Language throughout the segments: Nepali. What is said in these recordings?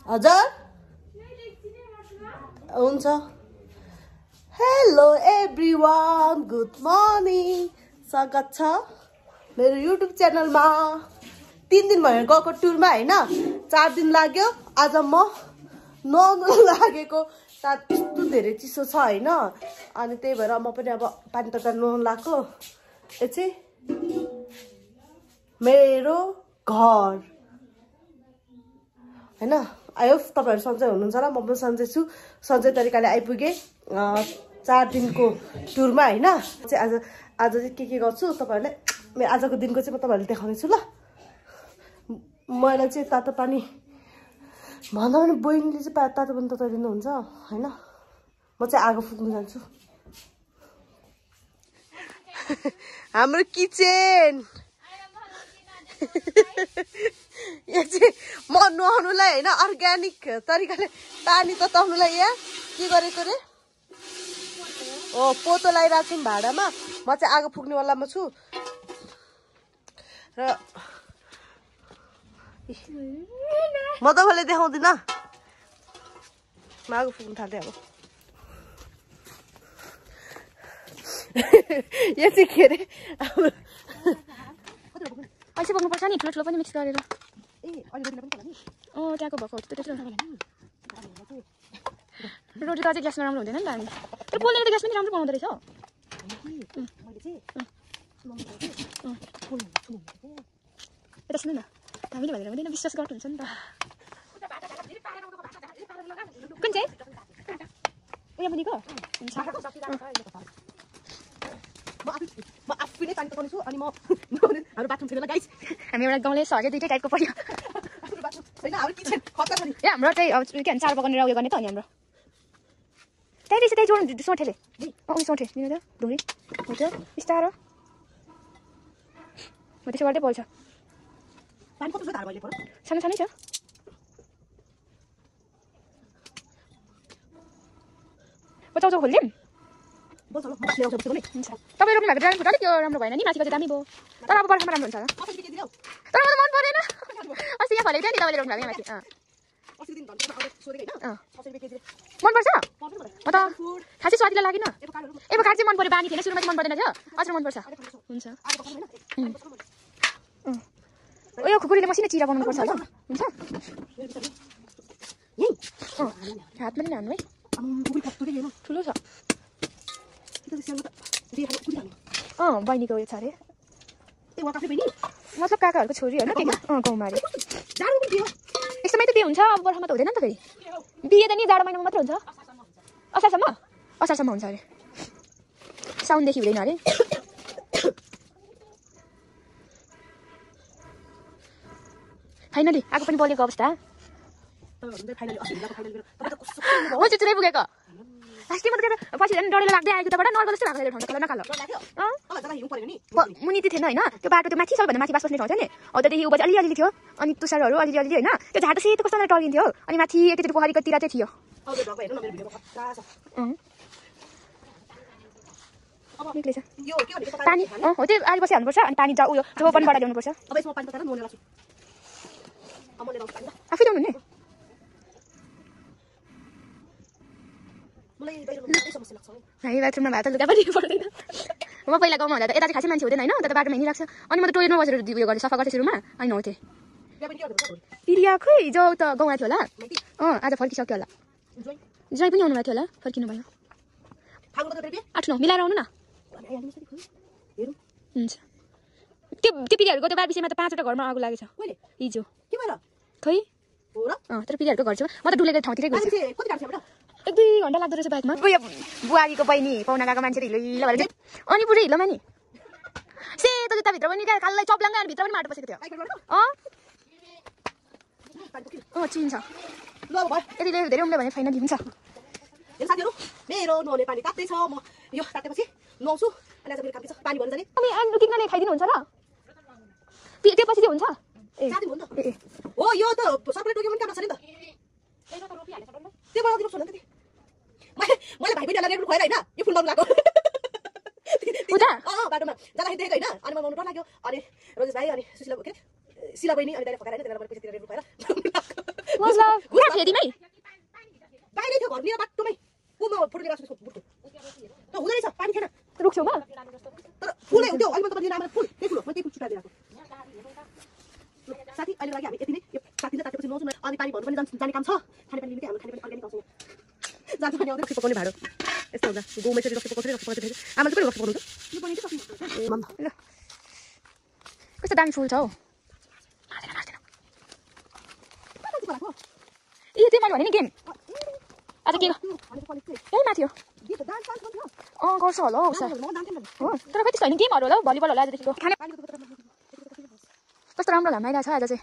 हजुर हुन्छ हेलो एभ्रिवान गुड मर्निङ स्वागत छ मेरो युट्युब च्यानलमा 3 दिन भयो गएको टुरमा हैन 4 दिन लाग्यो आज म नुहाउन लागेको त्यस्तो धेरै चिसो छ हैन अनि त्यही भएर म पनि अब पानी तता नुहाउन लाग्यो यो चाहिँ मेरो घर हैन आई होप तपाईहरु सन्चै हुनुहुन्छ होला म पनि सन्चै छु सन्चै तरिकाले आइपुगे 4 दिनको टुरमा हैन चाहिँ आज चाहिँ के गर्छु तपाईहरुले मेरो आजको दिनको चाहिँ म तपाईहरुले देखाउने छु ल मलाई चाहिँ तातो पानी भन्दा पनि बहिनीले चाहिँ तातो पानी तताइदिनु हुन्छ हैन म चाहिँ आगो फुक्न जान्छु हाम्रो किचन यो चाहिँ म नुहाउनुलाई हैन अर्ग्यानिक तरिकाले पानी तताउनुलाई यहाँ के गरेको रे ओ पोतो लगाइरहेको छु भाडामा म चाहिँ आगो फुक्ने वालामा छु र म तपाईँलाई देखाउँदिन म आगो फुक्न थालेँ अब यो चाहिँ के अरे ऐसे बोक्नुपर्छ नि ठुलो ठुलो पनि मिक्स गरेर त्यहाँको भएको रोटी त अझै ग्यासमा राम्रो हुँदैन नि त अनि तर पोल्ने त ग्यास पनि राम्रो बनाउँदो रहेछ यता सुन्नु न हामीले भनेर हुँदैन विश्वास गर्नु हुन्छ नि त कुन चाहिँ उयो मुनिको म आफै नै पानी पकाउँछु अनि म हाम्रो बाथरुम छैन गाइस हामी एउटा गाउँले सके दुईटै टाइपको पर्यो आफ्नो बाथरुम छैन हाम्रो किचन खतरा छ नि ए हाम्रो चाहिँ अब के भन्छ चार पकाउने उयो गर्ने त अनि हाम्रो त्यही रहेछ त्यही जोड्नु सोठेले सोठे दिनु त ढुङ्गी हो त्यो बिस्तारो हो त्यसो गर्दै पोल्छ पानी कस्तो छ धार मैले पर सानो सानै छ बचाउ खोल्दिम बोल्छ ल म ल्याउँछु त्यसको नि हुन्छ तपाईँ रोप्नु भएको ड्रागन फ्रुट अलिक त्यो राम्रो भएन नि माथिको चाहिँ दामी भयो तर अब बर्खामा राम्रो हुन्छ होला तर मलाई मन परेन अस्ति यहाँ फलेको थियो नि तपाईँले रोप्नु भएको माथि मनपर्छ म त खासै स्वादिलो लागेन एबो काट चाहिँ मन पऱ्यो बानी थिएन सुरुमा चाहिँ मन पर्दैन थियो अझ मनपर्छ हुन्छ उयो खुकुरीले मसिनो चिरा बनाउनु पर्छ होला हुन्छ हातमा नि हान्नु है ठुलो छ बहिनीको उयो छ अरे मतलब काकाहरूको छोरी होइन गाउँमा अरे यस्तोमै त बिहे हुन्छ अब बर्खामा त हुँदैन नि त फेरि बिहे त नि जाडो महिनामा मात्र हुन्छ असारसम्म हुन्छ अरे साउनदेखि हुँदैन अरे फाइनली आगो पनि बलेको अवस्था म चुचुरै पुगेको अस्ति म त पछि झन् डढेलो लाग्दै आएको तबाट नर्मल जस्तो भएको ठाउँ नकालो मुनि थिएन होइन त्यो बाटो त्यो माथि सबैभन्दा माथि बास बस्ने ठाउँ थियो नि हो त्यहाँदेखि ऊ चाहिँ अलिअलि थियो अनि तुषारहरू अलिअलि होइन त्यो झाटो सेतो कस्तो टर्किन्थ्यो अनि माथि एकैचोटि पोखरी कतिर चाहिँ थियो निक्लेछ पानी हो त्यो आलि बसी हाल्नुपर्छ अनि पानी उयो जोपनबाट ल्याउनुपर्छ आफै ल्याउनु नि हामी बाथरुममा भए त लुगा पनि पर्दैन म पहिला गाउँमा हुँदा त यता चाहिँ खासै मान्छे हुँदैन होइन त बाटोमा हिँडिरहेको छ अनि म त टोइलेटमा बसेर उयो गरेँ सफा गर्थेँ सुरुमा अनि नुहाउँथेँ पिरिया खै जो त गाउँ आएको थियो होला आज फर्किसक्यो होला ज्वाइँ पनि आउनु भएको थियो होला फर्किनु भयो 8-9 मिलाएर आउनु न हुन्छ त्यो पिरियाहरूको त्यो बार विषयमा त 5वटा घरमा आगो लागेछ हिजो खै तर पिरियाहरूको घर छ म त डुलेको ठाउँतिरै गएछु 1-2 घन्टा लाग्दो रहेछ बाइकमा बुहारीको बहिनी पाहुना गएको मान्छे हिलो हिलो भएर अनि पुरै हिलोमा नि सेतो जुत्ताभित्र पनि क्या कालै चप्लाङ अनि भित्र पनि माटो बसेको थियो चिन्छ यति धेरै उम्ले भने फाइनली हुन्छ साथीहरु मेरो नुहाउने पानी तात्दै छ म यो तातेपछि नुहाउँछु अनि आज मेरो काम के छ पानी भर्न जाने अनि आलु किन्नले खाइदिनु हुन्छ र त्यो पछि चाहिँ हुन्छ साथी हो नि त हो यो त सरकारले टोक्यो पनि काम छ नि त त्यो बनाउँदिनु छोड्नु नि मैले भाइ बहिनीलाई रेड खुवाएर हैन यो फुल लाउनु लाग्यो उता बाटोमा जाँदाखेरि देखेको हैन अनि म बनाउनु डर लाग्यो अनि रोजेश भाइ अनि सुशीला के शिला बहिनी अनि दाइले फकाएर हैन त्यसलाई मैले पैसा तिरेर रेड खुवाएर फेदीमै बाहिरै थियो घर निर बाटोमै कुमा फोटो लिएर आएको बुटको त हुँदै रहेछ पानी छैन रुखछेउमा तर फुलै हुन्थ्यो अहिले म तपाईले नाममा फुल त्यही फुल म त्यही फुल छुटाइदिएको साथी अहिले लागि हामी यति नै यो साथीले तातेपछि नजाउँ न अनि पानी भन्नु पनि जाने काम छ खाने पानी लिमिटै हाम्रो खाने पानी अर्ग्यानिक आउँछ जान्छ भने आउँदै रक्सी पकाउने भाडो यस्तो हुन्छ गाउँमै चाहिँ रक्सी पकाउँछ आमाले पनि रक्सी पकाउनुहुन्छ यो पनि सक्नु ल कस्तो दामी फुल छ हौ ए त्यही मैले भने नि गेम आज के यही माथि हो गर्छ होला हौ सर हो तर कति छैन गेमहरू होला हौ भलिबल होला आजदेखिको खाने कस्तो राम्रो घाम आइरहेको छ आज चाहिँ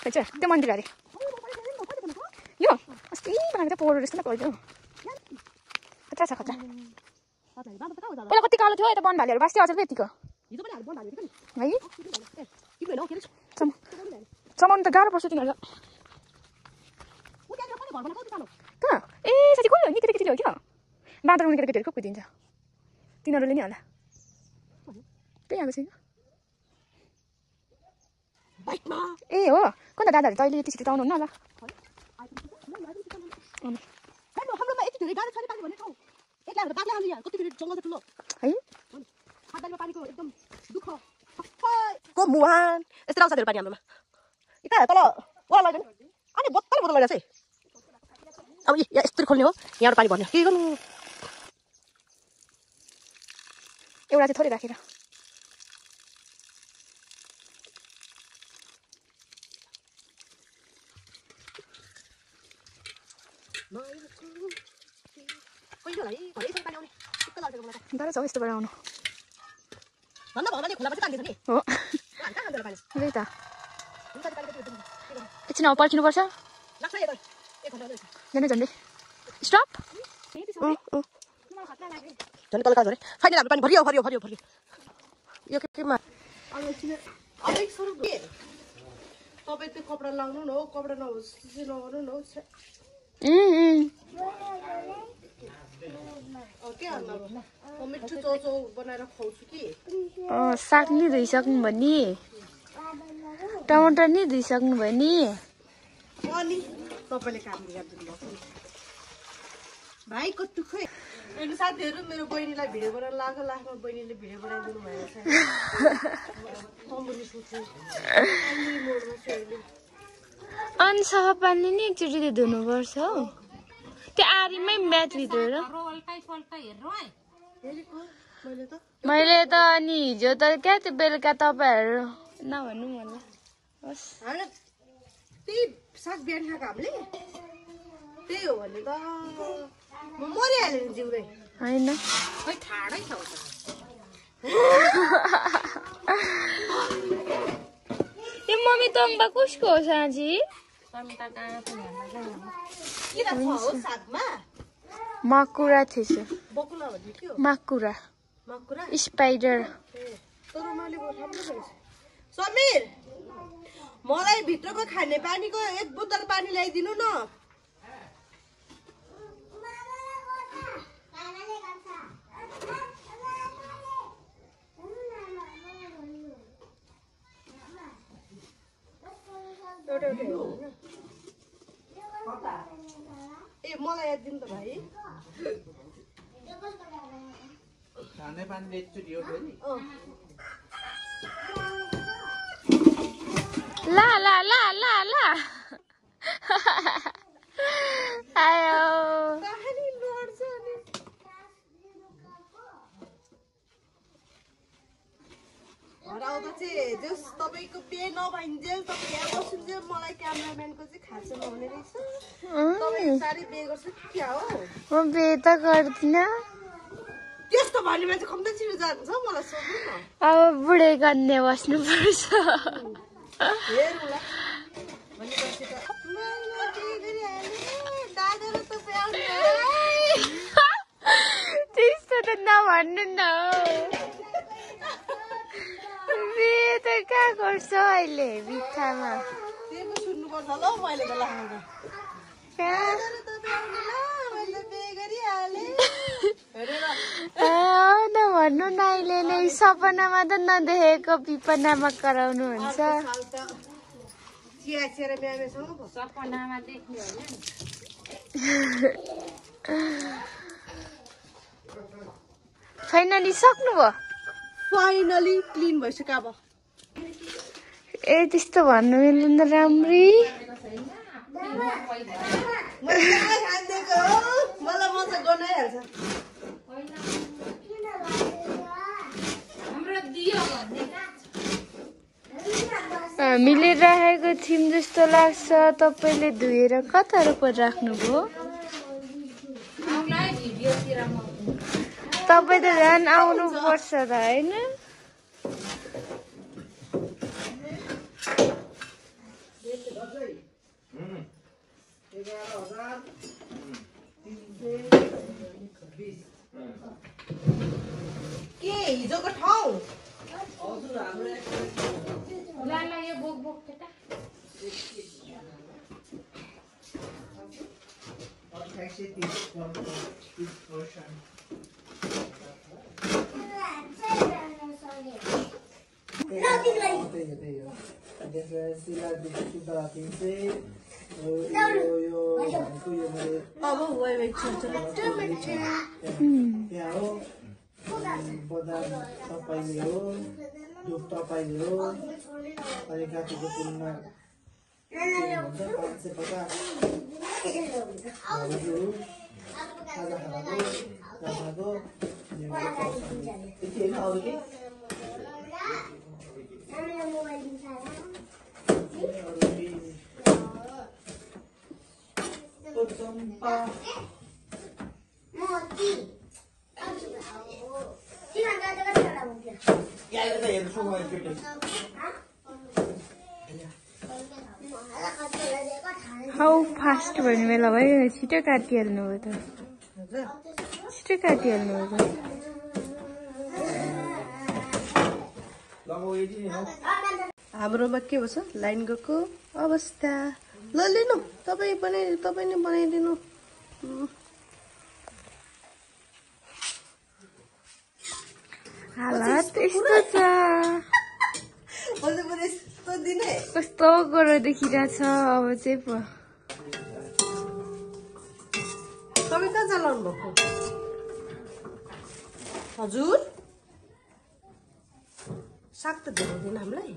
खै चाहिँ त्यो मन्दिर अरे यो अस्ति बनाएको चाहिँ पोहोर जस्तो न पहिलो खतरा छ खतरा पहिला कति कालो थियो यता वन भालेहरू बाँच्थ्यो अझ यतिको है चमाउनु त गाह्रो पर्छ तिनीहरू कहाँ ए साथी कसले हो नि केटाकेटीले हो क्या बाँदर उनी केटाकेटीहरू खुब कुदिन्छ तिनीहरूले नि होला त्यही आएको छैन ए हो कुन त दादाहरू त अहिले यति छिटो त आउनुहुन्न होला को मुहान यस्तै आउँछ पानी हाम्रोमा यता तल ओला लैजाने अनि बोतल बोतल लैजाछ है अब यस्तो खोल्ने हो यहाँबाट पानी भर्ने के गर्नु एउटा चाहिँ थोरै राखेर गाह्रो छ हौ यस्तोबाट आउनु हो त्यही त एकछिन अब पर्खिनुपर्छ झन्डै झन्डै स्टप झन् तल काट्यो अरे फाइनल हाम्रो पानी भरियो भरियो भरियो भरियो यो केमा तपाईँ त्यो कपडा लाउनु न हो कपडा नहोस् नगर्नु न हो के मिठो चौचौ बनाएर खुवाउँछु कि साग नि धोइसक्नु भयो नि टमाटर नि धोइसक्नु भयो नि अनि तपाईँले काम गरिदिनु भएको भाइको दुःखै अनि साथीहरू मेरो बहिनीलाई भिडियो बनाउन लाग्यो लास्टमा बहिनीले भिडियो बनाइदिनु भएको अनि सफा पानी नि एकचोटि धुनुपर्छ हौ त्यो आरीमै म्याच भित्र मैले त अनि हिजो त क्या त्यो बेलुका तपाईँहरू नभन्नु मलाई होस् त्यही साग बिहान खाएको हामीले त्यही हो भने त म मरिहाल्यो नि जिउरै होइन यो मम्मी तम्बा कसको हो साँझी माकुरा थिएछ माकुरा स्पाइडर समीर मलाई भित्रको खाने पानीको एक बोतल पानी ल्याइदिनु न ए मलाई याद दिनु त भाइ खाने पानी बेच्छु दियो नि ला ला ला ला ला आयो हराउँदा चाहिँ जस तपाईँको पे नभइन्जेल तपाईँ यहाँ बस्नुन्जेल मलाई क्यामेराम्यानको चाहिँ खाँचो नहुने रहेछ तपाईँ साह्रै बे गर्छु क्या हो म बे त गर्दिनँ त्यस्तो भन्ने मान्छे कम्ती छिटो जान्छ मलाई सोध्नु न अब बुढे गन्ने बस्नुपर्छ हेरौँला भनेपछि त दादाले तपाईँ आउनु त्यस्तो त नभन्नु न बे त कहाँ गर्छ अहिले बित्थामा त्यही सुन्नुपर्छ ल मैले त लाग्नु भन्नु न अहिले नै सपनामा त नदेखेको विपनामा कराउनुहुन्छ चिया चिया म्यामेसँग पो सपनामा देख्ने होइन नि फाइनली सक्नुभयो फाइनली क्लिन भइसक्यो अब ए त्यस्तो भन्नु मिल्दैन राम्री मलाई मजा गर्न आइहाल्छ हाम्रो दियो भन्ने हामीले राखेको थियौँ जस्तो लाग्छ तपाईँले धोएर कता रोपर राख्नुभयो भिडियोतिर म तपाईँ त झन् आउनु पर्छ त होइन के हिजोको ठाउँ लाला यो बोक बोक केटा अब वेट बदाम तपाईँले हो दुध तपाईँले हो अनि काकीको तुलना 550 हाउ फास्ट भन्ने बेला भयो छिटो काटिहाल्नु भयो त छिटो काटिहाल्नु भयो त हाम्रोमा के भन्छ लाइन गएको अवस्था ल लिनु तपाईँ नै बनाइदिनु हालत यस्तो छ कस्तो गरो देखिरहेछ अब चाहिँ पो तपाईँ कहाँ चलाउनु भएको हजुर साग त धेरै हामीलाई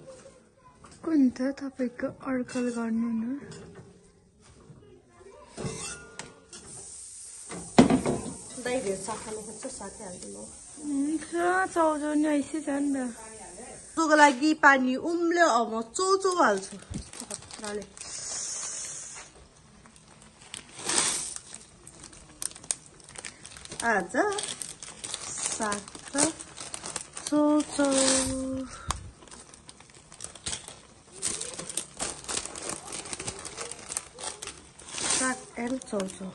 कुन त तपाईँको अड्कल गर्नु न दाइ धेरै साग खानु खोज्छ सागै हालिदिनु हुन्छ चाउचाउने ऐसे छ नि त त्यसको लागि पानी उम्ल्यो अब म चौचौ हाल्छु आज साग र चौचौ साग एन्ड चौचौ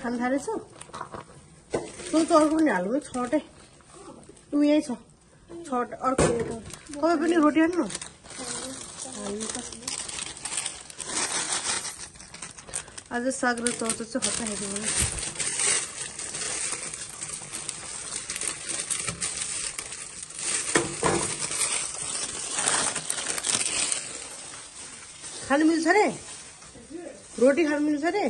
खान थालेछ चौचौ अर्को पनि हाल्नु छटै यहीँ छ छट अर्को तपाईँ पनि रोटी हाल्नु आज साग र चौचौ चाहिँ खट्टा खाइदिनु खानु मिल्छ रे रोटी खानु मिल्छ रे